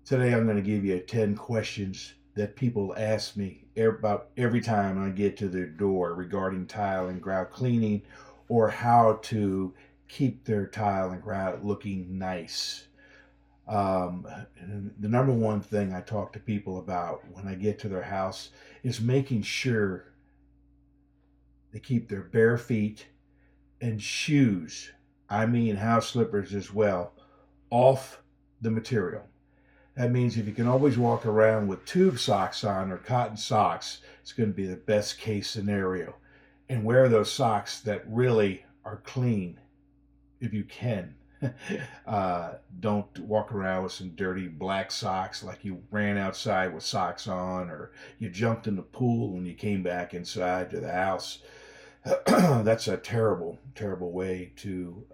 Today I'm going to give you 10 questions that people ask me about every time I get to their door regarding tile and grout cleaning or how to keep their tile and grout looking nice. Um, the number one thing I talk to people about when I get to their house is making sure they keep their bare feet and shoes, I mean house slippers as well, off the material. That means if you can always walk around with tube socks on or cotton socks, it's going to be the best case scenario. And wear those socks that really are clean if you can. Don't walk around with some dirty black socks like you ran outside with socks on or you jumped in the pool when you came back inside to the house. That's a terrible, terrible way to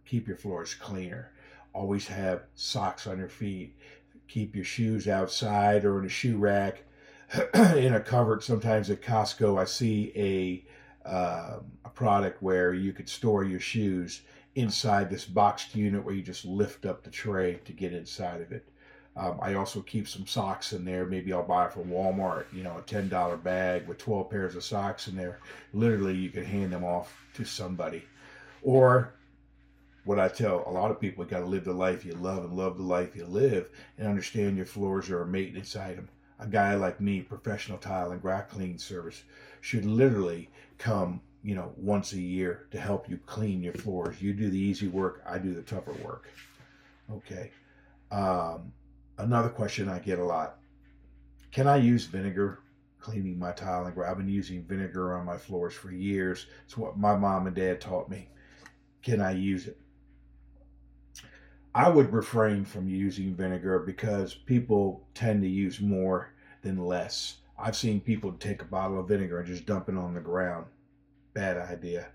keep your floors cleaner. Always have socks on your feet. Keep your shoes outside or in a shoe rack, in a cupboard. Sometimes at Costco, I see a product where you could store your shoes inside this boxed unit where you just lift up the tray to get inside of it. I also keep some socks in there. Maybe I'll buy it from Walmart, a $10 bag with 12 pairs of socks in there. Literally, you can hand them off to somebody. Or what I tell a lot of people, you got to live the life you love and love the life you live and understand your floors are a maintenance item. A guy like me, professional tile and grout cleaning service, should literally come, once a year to help you clean your floors. You do the easy work, I do the tougher work. Okay. Um, Another question I get a lot: can I use vinegar cleaning my tile and grout? I've been using vinegar on my floors for years. It's what my mom and dad taught me. Can I use it? I would refrain from using vinegar because people tend to use more than less. I've seen people take a bottle of vinegar and just dump it on the ground. Bad idea.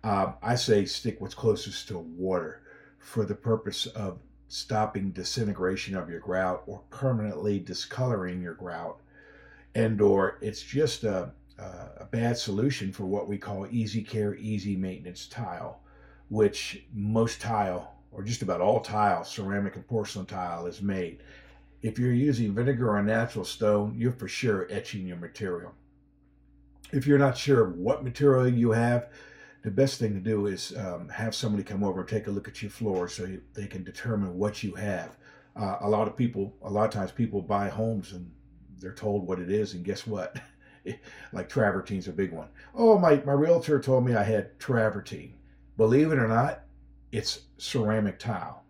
I say stick what's closest to water for the purpose of stopping disintegration of your grout or permanently discoloring your grout, and or it's just a bad solution for what we call easy care, easy maintenance tile, which most tile or just about all tile, ceramic and porcelain tile, is made. If you're using vinegar or natural stone, you're for sure etching your material. If you're not sure what material you have, the best thing to do is have somebody come over and take a look at your floor so they can determine what you have. A lot of times people buy homes and they're told what it is, and guess what? Like travertine's a big one. Oh, my realtor told me I had travertine. Believe it or not, it's ceramic tile.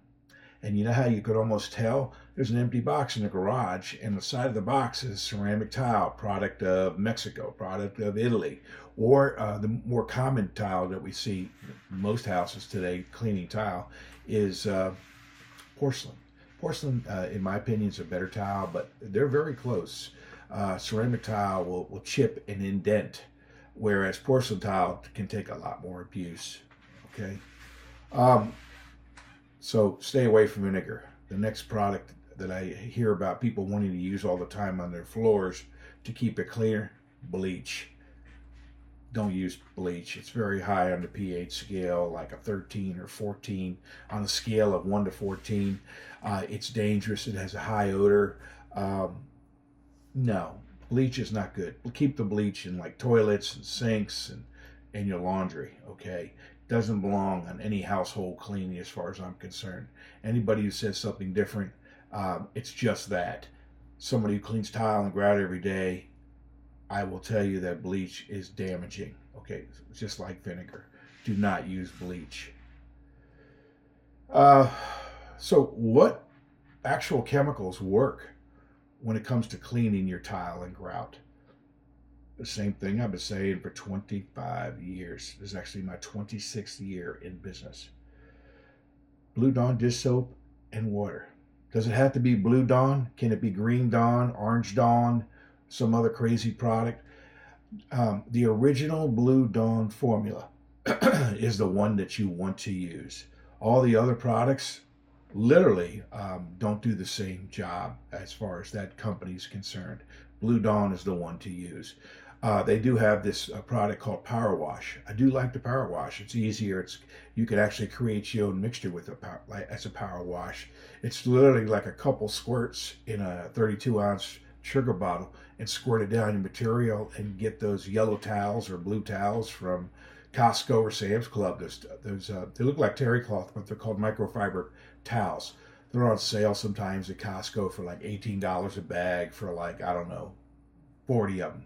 And you know how you could almost tell? There's an empty box in the garage, and the side of the box is ceramic tile, product of Mexico, product of Italy, or the more common tile that we see in most houses today, cleaning tile, is porcelain. Porcelain, in my opinion, is a better tile, but they're very close. Ceramic tile will chip and indent, whereas porcelain tile can take a lot more abuse. Okay. Um, so stay away from vinegar. The next product that I hear about people wanting to use all the time on their floors to keep it cleaner: bleach. Don't use bleach. It's very high on the pH scale, like a 13 or 14 on a scale of 1 to 14. It's dangerous. It has a high odor. Um, no, bleach is not good. Keep the bleach in like toilets and sinks and your laundry, okay? Doesn't belong on any household cleaning as far as I'm concerned. Anybody who says something different, it's just that. Somebody who cleans tile and grout every day, I will tell you that bleach is damaging. Okay, just like vinegar. Do not use bleach. Uh, so, what actual chemicals work when it comes to cleaning your tile and grout? The same thing I've been saying for 25 years. This is actually my 26th year in business. Blue Dawn dish soap and water. Does it have to be Blue Dawn? Can it be Green Dawn, Orange Dawn, some other crazy product? The original Blue Dawn formula is the one that you want to use. All the other products literally don't do the same job as far as that company is concerned. Blue Dawn is the one to use. They do have this product called Power Wash. I do like the Power Wash. It's easier. You can actually create your own mixture with as a Power Wash. It's literally like a couple squirts in a 32-ounce sugar bottle and squirt it down your material and get those yellow towels or blue towels from Costco or Sam's Club. They look like terry cloth, but they're called microfiber towels. They're on sale sometimes at Costco for like $18 a bag for like, I don't know, 40 of them.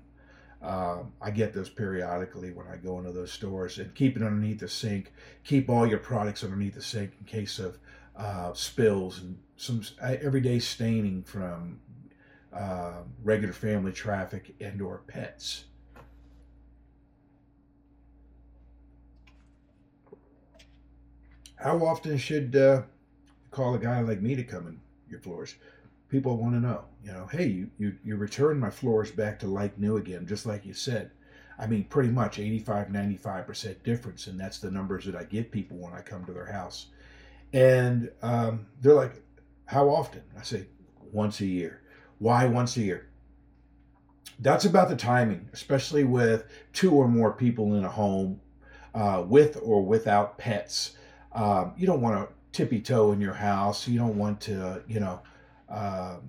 I get those periodically when I go into those stores, and keep it underneath the sink. Keep all your products underneath the sink in case of spills and some everyday staining from regular family traffic and or pets. How often should call a guy like me to come in your floors? People want to know, hey, you return my floors back to like new again, just like you said. I mean, pretty much 85-95% difference, and that's the numbers that I give people when I come to their house. And they're like, how often? I say, once a year. Why once a year? That's about the timing, especially with two or more people in a home, with or without pets. You don't want to tippy toe in your house. You don't want to, um,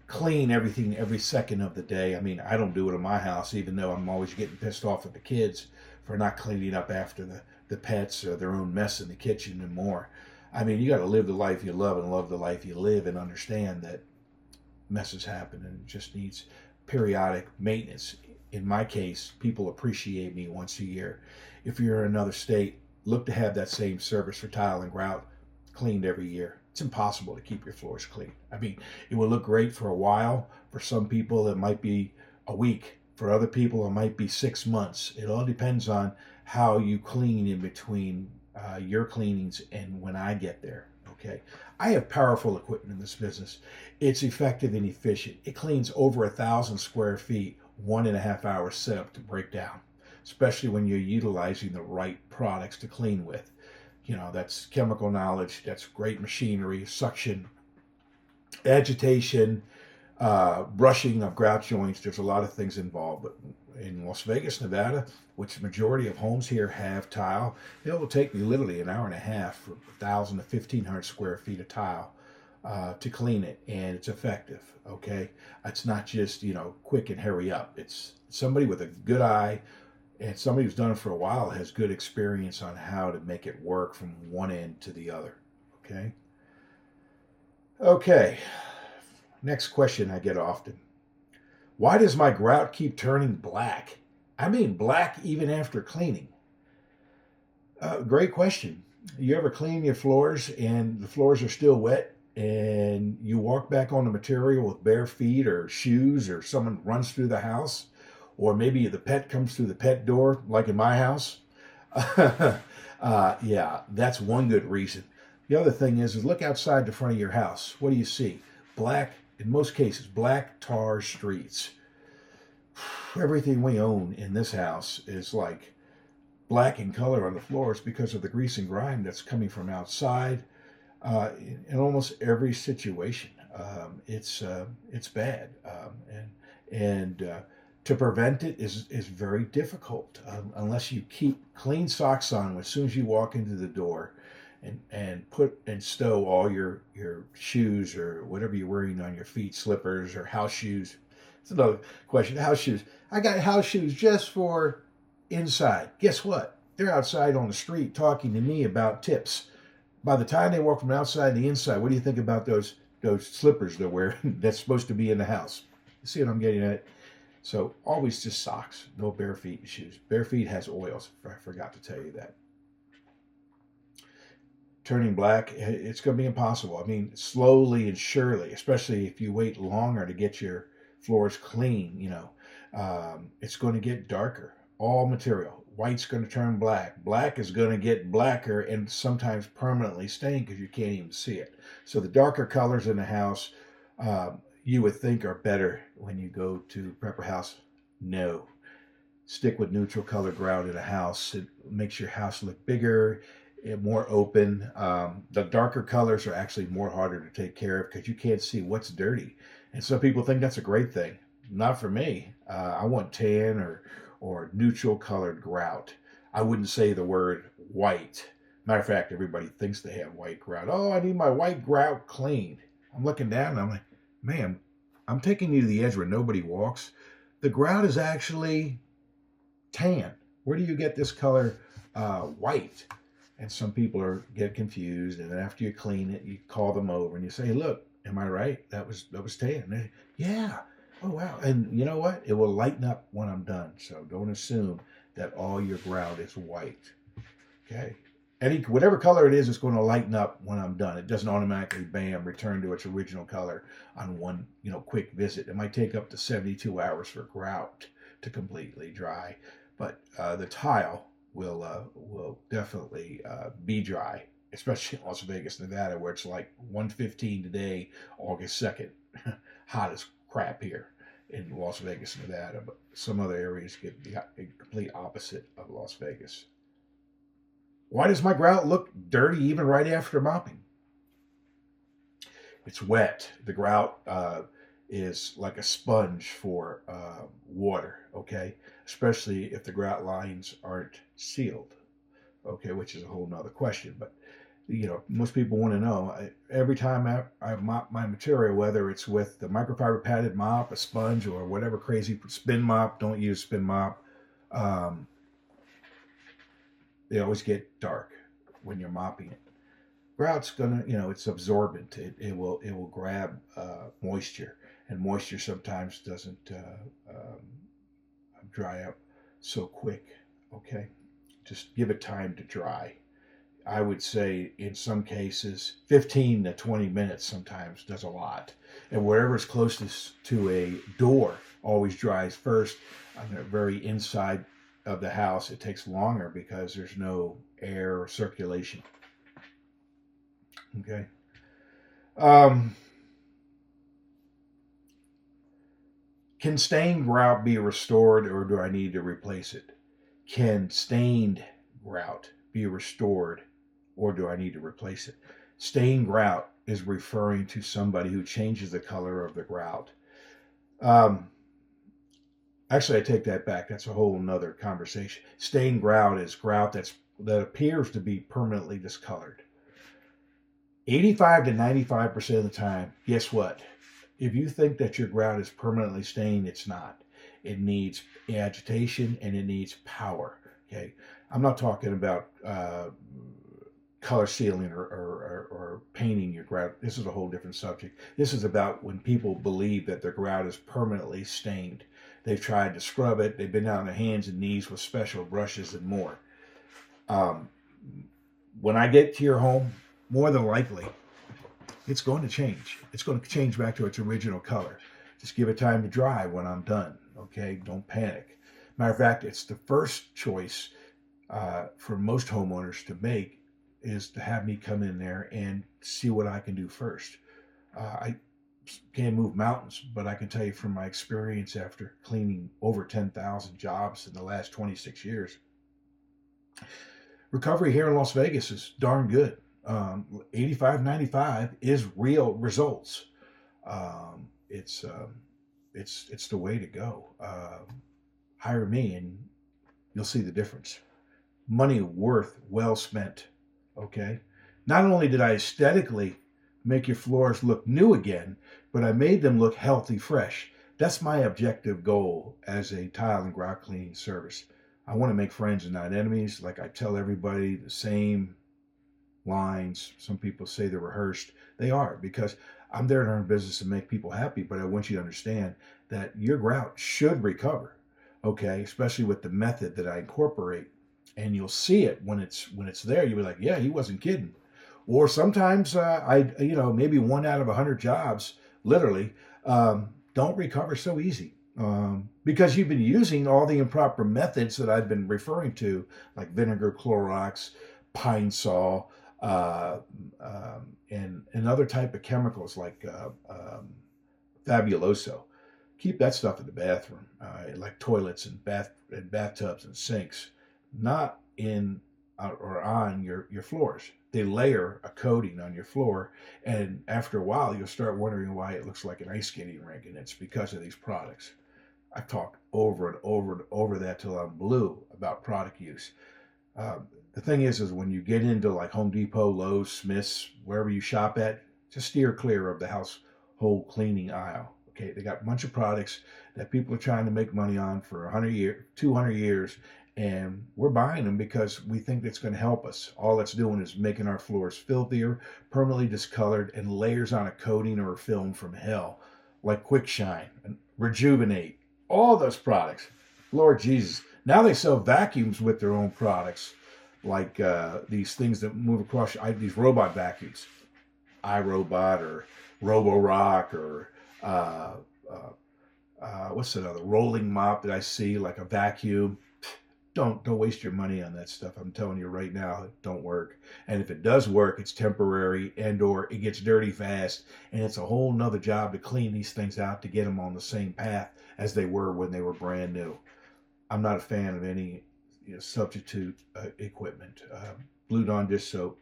clean everything every second of the day. I mean, I don't do it in my house, even though I'm always getting pissed off at the kids for not cleaning up after the pets or their own mess in the kitchen and more. I mean, you got to live the life you love and love the life you live and understand that messes happen and it just needs periodic maintenance. In my case, people appreciate me once a year. If you're in another state, look to have that same service for tile and grout cleaned every year. It's impossible to keep your floors clean. I mean, it will look great for a while. For some people, it might be a week. For other people, it might be 6 months. It all depends on how you clean in between your cleanings and when I get there. Okay, I have powerful equipment in this business. It's effective and efficient. It cleans over 1,000 square feet, 1.5 hours setup to break down, especially when you're utilizing the right products to clean with. That's chemical knowledge, that's great machinery, suction, agitation, brushing of grout joints. There's a lot of things involved. But in Las Vegas, Nevada, which the majority of homes here have tile, it will take me literally an hour and a half for 1,000 to 1,500 square feet of tile to clean it, and it's effective. Okay, it's not just quick and hurry up. It's somebody with a good eye and somebody who's done it for a while has good experience on how to make it work from one end to the other. Okay. Okay. Next question I get often. Why does my grout keep turning black? I mean, black even after cleaning. Great question. You ever clean your floors and the floors are still wet and you walk back on the material with bare feet or shoes, or someone runs through the house, or maybe the pet comes through the pet door, like in my house? Yeah, that's one good reason. The other thing is look outside the front of your house. What do you see? Black, in most cases, black tar streets. Everything we own in this house is like black in color on the floors because of the grease and grime that's coming from outside. In almost every situation, it's bad, and to prevent it is very difficult unless you keep clean socks on as soon as you walk into the door, and put and stow all your shoes or whatever you're wearing on your feet, slippers or house shoes. It's another question. House shoes. I got house shoes just for inside. Guess what? They're outside on the street talking to me about tips. By the time they walk from outside to the inside, what do you think about those slippers they're wearing that's supposed to be in the house? You see what I'm getting at? So always just socks, no bare feet shoes. Bare feet has oils. I forgot to tell you that. Turning black, it's going to be impossible. I mean, slowly and surely, especially if you wait longer to get your floors clean, it's going to get darker. All material. White's going to turn black. Black is going to get blacker and sometimes permanently stain because you can't even see it. So the darker colors in the house, you would think are better when you go to Prepper House. No. Stick with neutral color grout in a house. It makes your house look bigger, more open. The darker colors are actually more harder to take care of because you can't see what's dirty. And some people think that's a great thing. not for me. I want tan or neutral colored grout. I wouldn't say the word white. Matter of fact, everybody thinks they have white grout. Oh, I need my white grout cleaned. I'm looking down and I'm like, man, I'm taking you to the edge where nobody walks. The grout is actually tan. Where do you get this color white? And some people get confused, and then after you clean it, you call them over and you say, "Look, am I right? That was tan." They, yeah. Oh wow. And you know what? It will lighten up when I'm done. So don't assume that all your grout is white. Okay. Whatever color it is, it's going to lighten up when I'm done. It doesn't automatically return to its original color on one quick visit. It might take up to 72 hours for grout to completely dry, but the tile will definitely be dry, especially in Las Vegas, Nevada, where it's like 1:15 today, August 2nd. Hot as crap here in Las Vegas, Nevada, but some other areas get the complete opposite of Las Vegas. Why does my grout look dirty even right after mopping? It's wet. The grout is like a sponge for water, okay? Especially if the grout lines aren't sealed, okay, which is a whole nother question. But, most people want to know, every time I mop my material, whether it's with the microfiber padded mop, a sponge, or whatever crazy spin mop, don't use spin mop, they always get dark when you're mopping it. Grout's gonna, it's absorbent. It will grab moisture, and moisture sometimes doesn't dry up so quick. Okay, just give it time to dry. I would say in some cases, 15 to 20 minutes sometimes does a lot. And wherever's closest to a door always dries first. On the very inside of the house, it takes longer because there's no air or circulation. Okay. Can stained grout be restored, or do I need to replace it? Can stained grout be restored, or do I need to replace it? Stained grout is referring to somebody who changes the color of the grout. Actually, I take that back. That's a whole nother conversation. Stained grout is grout that appears to be permanently discolored. 85 to 95% of the time, guess what? If you think that your grout is permanently stained, it's not. It needs agitation and it needs power. Okay, I'm not talking about color sealing or painting your grout. This is a whole different subject. This is about when people believe that their grout is permanently stained. They've tried to scrub it. They've been down on their hands and knees with special brushes and more. When I get to your home, more than likely, it's going to change. It's going to change back to its original color. Just give it time to dry when I'm done. Okay, don't panic. Matter of fact, it's the first choice for most homeowners to make is to have me come in there and see what I can do first. I can't move mountains, but I can tell you from my experience after cleaning over 10,000 jobs in the last 26 years, recovery here in Las Vegas is darn good. 85, 95 is real results. It's the way to go. Hire me and you'll see the difference. Money worth well spent. Okay. Not only did I aesthetically make your floors look new again, but I made them look healthy, fresh. That's my objective goal as a tile and grout cleaning service. I want to make friends and not enemies. Like I tell everybody the same lines. Some people say they're rehearsed. They are, because I'm there to earn business and make people happy. But I want you to understand that your grout should recover. Okay, especially with the method that I incorporate. And you'll see it when it's there. You'll be like, yeah, he wasn't kidding. Or sometimes maybe 1 out of 100 jobs, literally, don't recover so easy. Because you've been using all the improper methods that I've been referring to, like vinegar, Clorox, Pine Sol, and other type of chemicals like Fabuloso. Keep that stuff in the bathroom, like toilets and bathtubs and sinks, not in or on your floors. they layer a coating on your floor, and after a while, you'll start wondering why it looks like an ice skating rink, and it's because of these products. I've talked over and over and over that till I'm blue about product use. The thing is when you get into like Home Depot, Lowe's, Smith's, wherever you shop at, just steer clear of the household cleaning aisle. Okay, they got a bunch of products that people are trying to make money on for 100 years, 200 years, and we're buying them because we think it's going to help us. All it's doing is making our floors filthier, permanently discolored, and layers on a coating or a film from hell, like Quick Shine and Rejuvenate. All those products. Lord Jesus. Now they sell vacuums with their own products, like these things that move across, these robot vacuums, iRobot or Roborock or what's another rolling mop that I see, like a vacuum. Don't waste your money on that stuff. I'm telling you right now, it don't work. And if it does work, it's temporary, and or it gets dirty fast, and it's a whole nother job to clean these things out to get them on the same path as they were when they were brand new. I'm not a fan of any substitute equipment. Blue Dawn dish soap,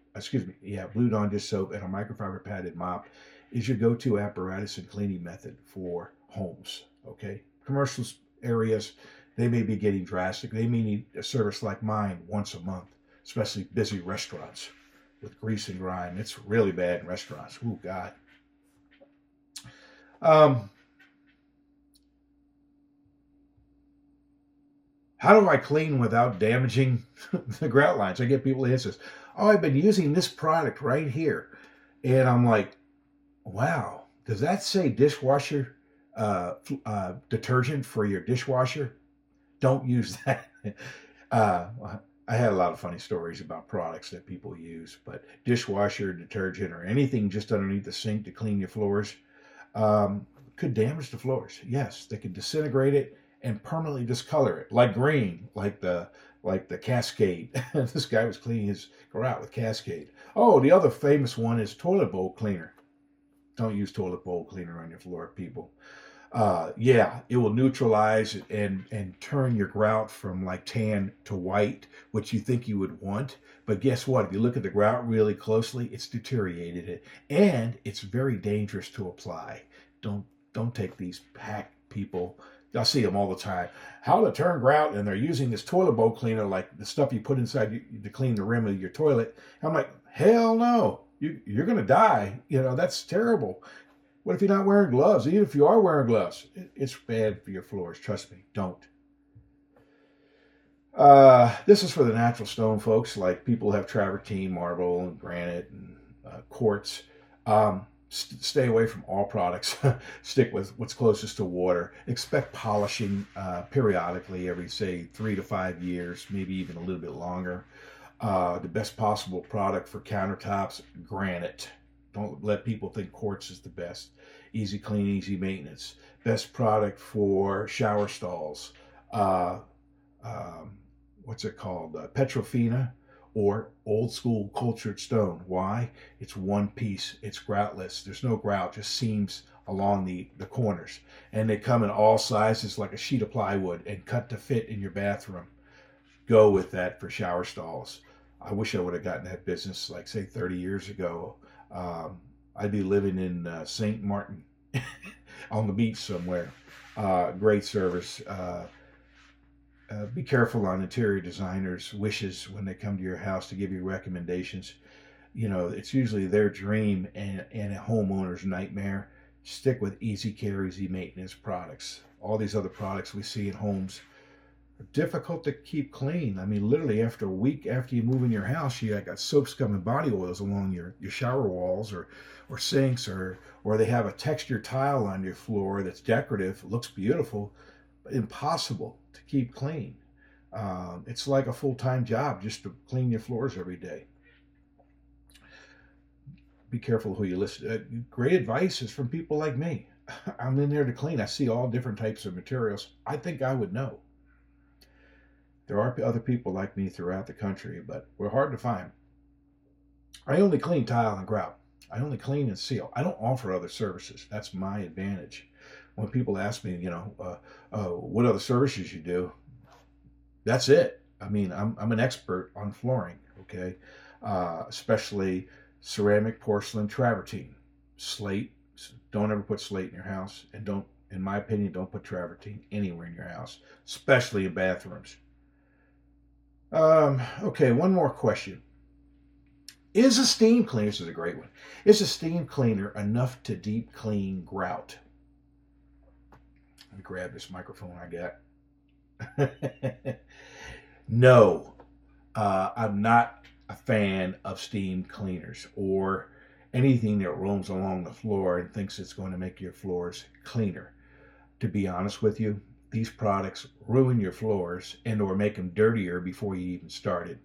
Blue Dawn dish soap and a microfiber padded mop is your go-to apparatus and cleaning method for homes. Okay, commercial areas, they may be getting drastic. They may need a service like mine once a month, especially busy restaurants with grease and grime. It's really bad in restaurants. Oh God. How do I clean without damaging the grout lines? I get people that says, "Oh, I've been using this product right here," and I'm like, "Wow, does that say dishwasher detergent for your dishwasher? Don't use that." I had a lot of funny stories about products that people use, but dishwasher detergent or anything just underneath the sink to clean your floors could damage the floors. Yes, they could disintegrate it and permanently discolor it, like green, like the Cascade. This guy was cleaning his grout with Cascade. Oh, the other famous one is toilet bowl cleaner. Don't use toilet bowl cleaner on your floor, people. Yeah, it will neutralize and turn your grout from like tan to white, which you think you would want. But guess what? If you look at the grout really closely, it's deteriorated it, and it's very dangerous to apply. Don't take these hack people. I see them all the time. How to turn grout, and they're using this toilet bowl cleaner, like the stuff you put inside to clean the rim of your toilet. I'm like, hell no, you're going to die. That's terrible. What if you're not wearing gloves? Even if you are wearing gloves, it's bad for your floors. Trust me, don't. This is for the natural stone folks, like people who have travertine, marble, and granite, and quartz. Stay away from all products. Stick with what's closest to water. Expect polishing periodically every, say, 3 to 5 years, maybe even a little bit longer. The best possible product for countertops, granite. Don't let people think quartz is the best. Easy clean, easy maintenance. Best product for shower stalls. What's it called? Petrofina, or old school cultured stone. Why? It's one piece. It's groutless. There's no grout, just seams along the corners. And they come in all sizes, like a sheet of plywood, and cut to fit in your bathroom. Go with that for shower stalls. I wish I would have gotten that business, like, say, 30 years ago. I'd be living in St. Martin on the beach somewhere. Great service. Be careful on interior designers' wishes when they come to your house to give you recommendations. It's usually their dream and a homeowner's nightmare. Stick with easy care, easy maintenance products. All these other products we see in homes are difficult to keep clean. I mean, literally after a week after you move in your house, you got soap scum and body oils along your shower walls or sinks, or they have a textured tile on your floor that's decorative, looks beautiful, but impossible to keep clean. It's like a full-time job just to clean your floors every day. Be careful who you listen to. Great advice is from people like me. I'm in there to clean. I see all different types of materials. I think I would know. There are other people like me throughout the country, but we're hard to find. I only clean tile and grout. I only clean and seal. I don't offer other services. That's my advantage. When people ask me, what other services you do, that's it. I mean, I'm an expert on flooring. Okay, especially ceramic, porcelain, travertine, slate. Don't ever put slate in your house, and don't, in my opinion, don't put travertine anywhere in your house, especially in bathrooms. Okay, one more question. Is a steam cleaner, this is a great one, is a steam cleaner enough to deep clean grout? Let me grab this microphone I got. No, I'm not a fan of steam cleaners or anything that roams along the floor and thinks it's going to make your floors cleaner. To be honest with you, these products ruin your floors and or make them dirtier before you even started.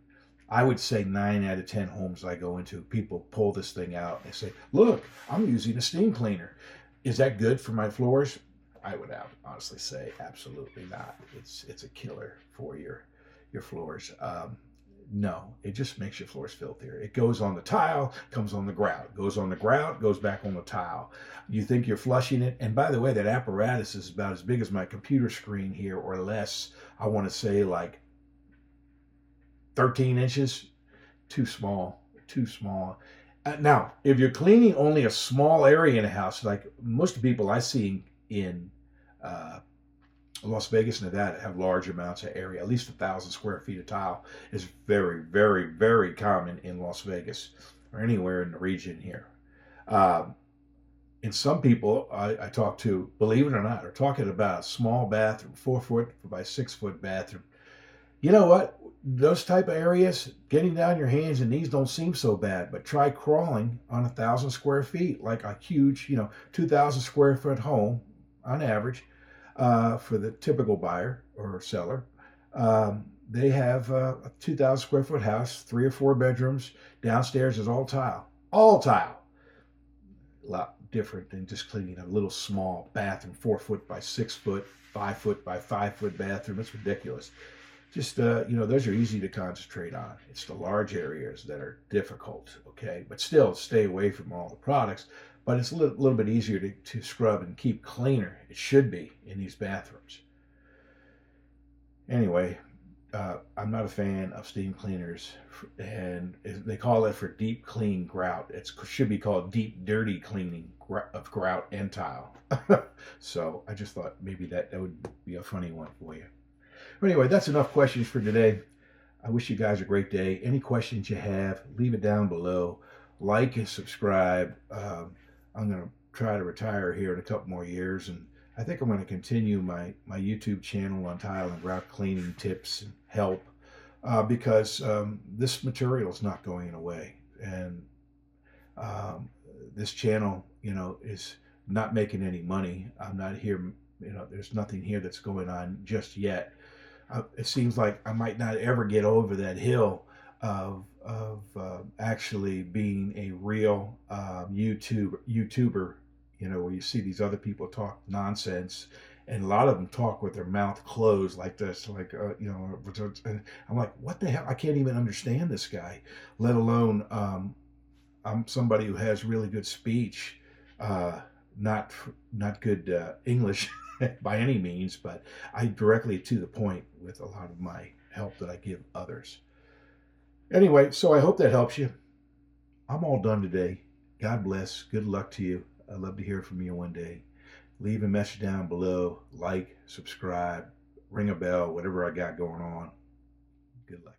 I would say 9 out of 10 homes I go into, people pull this thing out and say, look, I'm using a steam cleaner. Is that good for my floors? I would honestly say absolutely not. It's a killer for your floors. No, it just makes your floors filthier. It goes on the tile, comes on the grout, goes on the grout, goes back on the tile. You think you're flushing it. And by the way, that apparatus is about as big as my computer screen here or less. I want to say like 13 inches. Too small, too small. Now, if you're cleaning only a small area in a house, like most of the people I see in Las Vegas, Nevada, have large amounts of area. At least 1,000 square feet of tile is very, very, very common in Las Vegas or anywhere in the region here. And some people I talk to, believe it or not, are talking about a small bathroom, 4-foot by 6-foot bathroom. You know what? Those type of areas, getting down your hands and knees don't seem so bad, but try crawling on 1,000 square feet, like a huge, 2,000 square foot home on average. For the typical buyer or seller, they have a 2,000 square foot house, 3 or 4 bedrooms. Downstairs is all tile. All tile. A lot different than just cleaning a little small bathroom, 4-foot by 6-foot, 5-foot by 5-foot bathroom. It's ridiculous. Just, those are easy to concentrate on. It's the large areas that are difficult, okay? But still, stay away from all the products. But it's a little bit easier to scrub and keep cleaner. It should be in these bathrooms. Anyway, I'm not a fan of steam cleaners, and they call it for deep clean grout. It should be called deep dirty cleaning of grout and tile. So I just thought maybe that would be a funny one for you. But anyway, that's enough questions for today. I wish you guys a great day. Any questions you have, leave it down below. Like and subscribe. I'm going to try to retire here in a couple more years, and I think I'm going to continue my YouTube channel on tile and grout cleaning tips and help because this material is not going away, and this channel, is not making any money. I'm not here, there's nothing here that's going on just yet. It seems like I might not ever get over that hill of actually being a real YouTuber, where you see these other people talk nonsense, and a lot of them talk with their mouth closed like this, like I'm like, what the hell? I can't even understand this guy, let alone I'm somebody who has really good speech, not good English by any means, but I directly to the point with a lot of my help that I give others. Anyway, so I hope that helps you. I'm all done today. God bless. Good luck to you. I'd love to hear from you one day. Leave a message down below. Like, subscribe, ring a bell, whatever I got going on. Good luck.